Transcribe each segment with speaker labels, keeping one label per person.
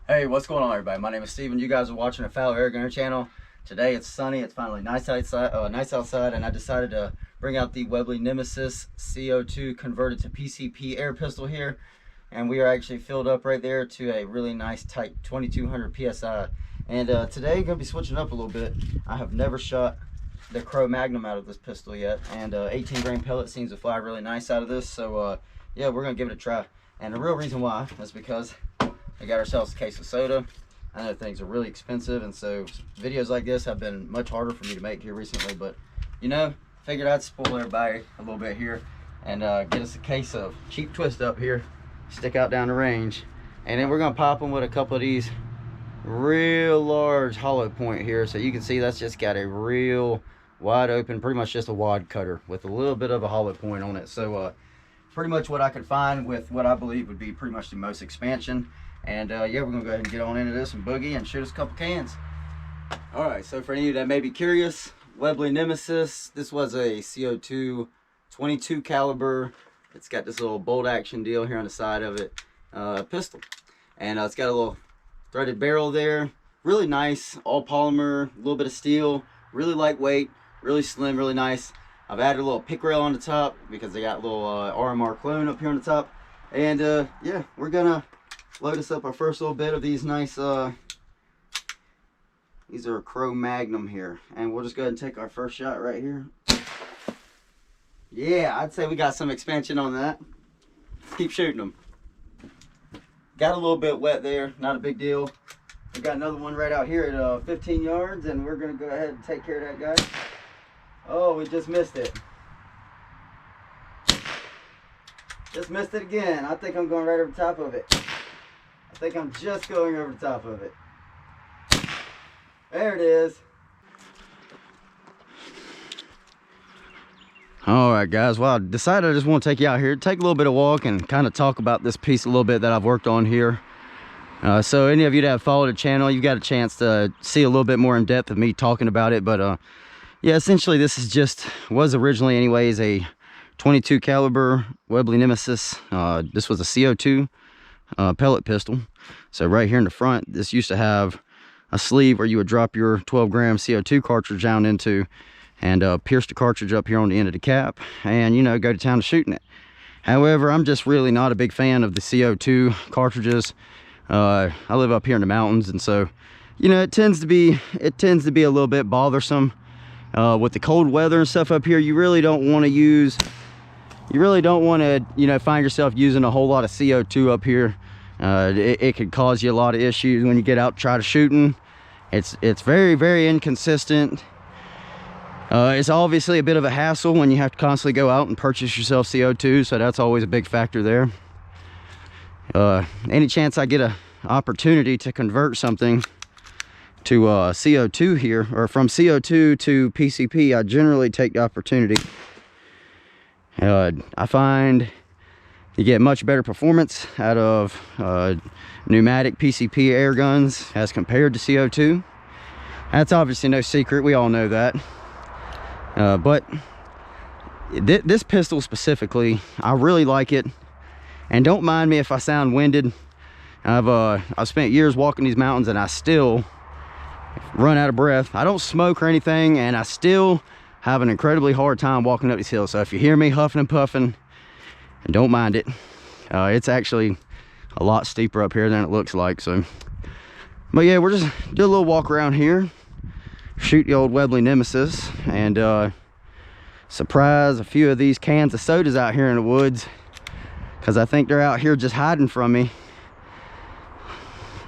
Speaker 1: Hey, what's going on, everybody? My name is Steven. You guys are watching the Fallow Air Gunner channel. Today it's sunny. It's finally nice outside, and I decided to bring out the Webley Nemesis CO2 converted to PCP air pistol here, and we are actually filled up right there to a really nice tight 2200 psi. And today I'm gonna be switching up a little bit. I have never shot the Crow Magnum out of this pistol yet, and 18 grain pellet seems to fly really nice out of this. So yeah, we're gonna give it a try. And the real reason why is because I got ourselves a case of soda. I know things are really expensive, and so videos like this have been much harder for me to make here recently, but you know, figured I'd spoil everybody a little bit here and get us a case of cheap twist up here, stick out down the range, and then we're gonna pop them with a couple of these real large hollow point here. So you can see that's just got a real wide open, pretty much just a wad cutter with a little bit of a hollow point on it. So pretty much what I could find with what I believe would be pretty much the most expansion. And yeah, we're gonna go ahead and get on into this and boogie and shoot us a couple cans. All right, so for any of you that may be curious, Webley Nemesis, this was a CO2 22 caliber. It's got this little bolt action deal here on the side of it, pistol. And it's got a little threaded barrel there. Really nice, all polymer, a little bit of steel, really lightweight, really slim, really nice. I've added a little pick rail on the top because they got a little RMR clone up here on the top. And yeah, we're gonna load us up our first little bit of these nice, these are a Crow Magnum here. And we'll just go ahead and take our first shot right here. Yeah, I'd say we got some expansion on that. Let's keep shooting them. Got a little bit wet there, not a big deal. We got another one right out here at 15 yards, and we're gonna go ahead and take care of that guy. Oh, we just missed it. Just missed it again. I think I'm going right over the top of it. I think I'm just going over the top of it. There it is. All right, guys. Well, I decided I just want to take you out here, take a little bit of walk, and kind of talk about this piece a little bit that I've worked on here. So any of you that have followed the channel, you got a chance to see a little bit more in depth of me talking about it. But yeah, essentially this is was originally anyways a 22 caliber Webley Nemesis. This was a CO2 pellet pistol. So right here in the front, this used to have a sleeve where you would drop your 12 gram CO2 cartridge down into and pierce the cartridge up here on the end of the cap and, you know, go to town shooting it. However, I'm just really not a big fan of the CO2 cartridges. I live up here in the mountains, and so, you know, it tends to be a little bit bothersome with the cold weather and stuff up here. You really don't want to you know, find yourself using a whole lot of CO2 up here. It could cause you a lot of issues when you get out and try to shooting. It's very, very inconsistent. It's obviously a bit of a hassle when you have to constantly go out and purchase yourself CO2, so that's always a big factor there. Any chance I get an opportunity to convert something to CO2 here, or from CO2 to PCP, I generally take the opportunity. I find you get much better performance out of pneumatic PCP air guns as compared to CO2. That's obviously no secret, we all know that. But this pistol specifically, I really like it. And don't mind me if I sound winded. I've spent years walking these mountains and I still run out of breath. I don't smoke or anything, and I still have an incredibly hard time walking up these hills. So if you hear me huffing and puffing, don't mind it. It's actually a lot steeper up here than it looks like. So, but yeah, we're just do a little walk around here, shoot the old Webley Nemesis, and surprise a few of these cans of sodas out here in the woods, because I think they're out here just hiding from me.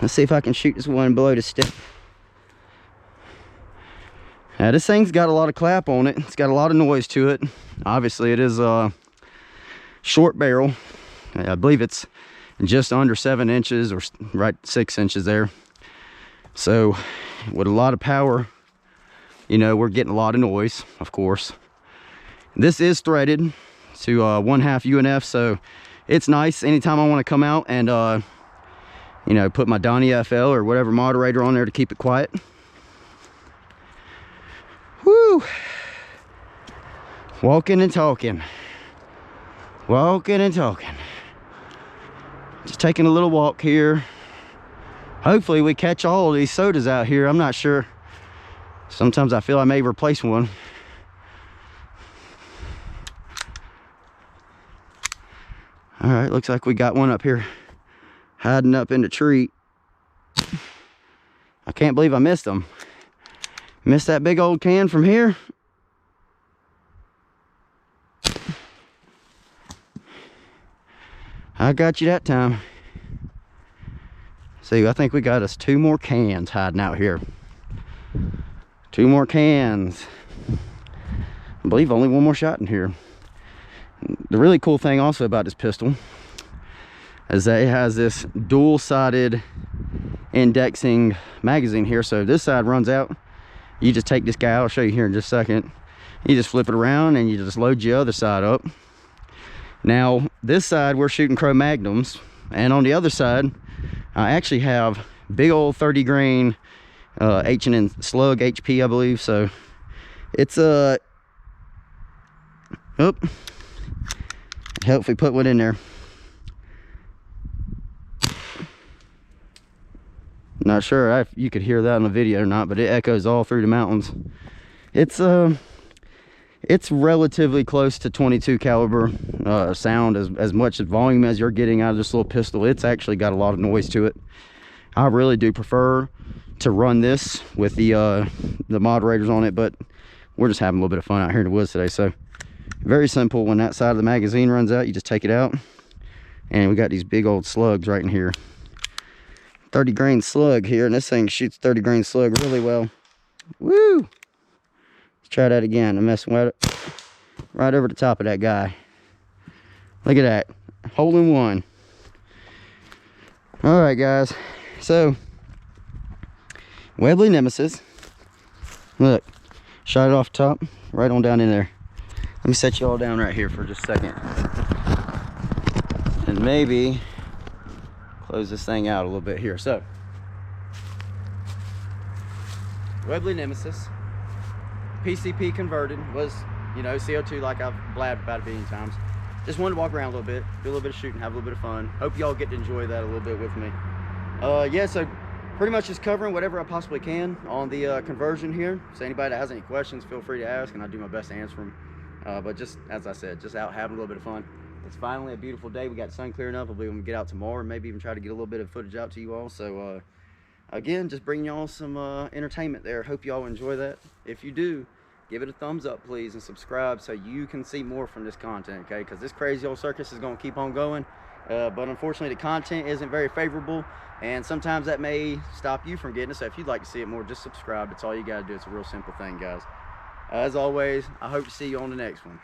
Speaker 1: Let's see if I can shoot this one below the stick. Now this thing's got a lot of clap on it. It's got a lot of noise to it. Obviously it is a short barrel. I believe it's just under 7 inches, or right 6 inches there. So with a lot of power, you know, we're getting a lot of noise, of course. This is threaded to 1/2 UNF, so it's nice anytime I want to come out and you know, put my Donnie FL or whatever moderator on there to keep it quiet. Woo! Walking and talking. Walking and talking. Just taking a little walk here. hopefully we catch all of these sodas out here. I'm not sure. Sometimes I feel I may replace one. All right, looks like we got one up here hiding up in the tree. I can't believe I missed them. Missed that big old can from here. I got you that time. See, I think we got us 2 more cans hiding out here. 2 more cans. I believe only 1 more shot in here. The really cool thing also about this pistol is that it has this dual-sided indexing magazine here. So if this side runs out, you just take this guy out. I'll show you here in just a second. You just flip it around and you just load your other side up. Now this side we're shooting Cro Magnums, and on the other side I actually have big old 30 grain H&N slug HP, I believe. So it's hopefully put one in there. Not sure if you could hear that in the video or not, but it echoes all through the mountains. It's relatively close to 22 caliber sound, as much volume as you're getting out of this little pistol. It's actually got a lot of noise to it. I really do prefer to run this with the moderators on it, but we're just having a little bit of fun out here in the woods today. So very simple. When that side of the magazine runs out, you just take it out, and we got these big old slugs right in here. 30 grain slug here, and this thing shoots 30 grain slug really well. Woo! Let's try that again. I'm messing with it right over the top of that guy. Look at that, hole in one. All right, guys, so Webley Nemesis. Look, shot it off the top, right on down in there. Let me set you all down right here for just a second, and maybe close this thing out a little bit here. So Webley Nemesis, PCP converted, was, you know, CO2 like I've blabbed about it a billion times. Just wanted to walk around a little bit, do a little bit of shooting, have a little bit of fun. Hope y'all get to enjoy that a little bit with me. Yeah, so pretty much just covering whatever I possibly can on the conversion here. So anybody that has any questions, feel free to ask, and I'll do my best to answer them. But just, as I said, just out having a little bit of fun. It's finally a beautiful day. We got the sun clearing up. I believe I'm gonna get out tomorrow and maybe even try to get a little bit of footage out to you all. So again, just bringing y'all some entertainment there. Hope y'all enjoy that. If you do, give it a thumbs up, please, and subscribe so you can see more from this content, okay? Because this crazy old circus is gonna keep on going. But unfortunately, the content isn't very favorable, and sometimes that may stop you from getting it. So if you'd like to see it more, just subscribe. That's all you gotta do. It's a real simple thing, guys. As always, I hope to see you on the next one.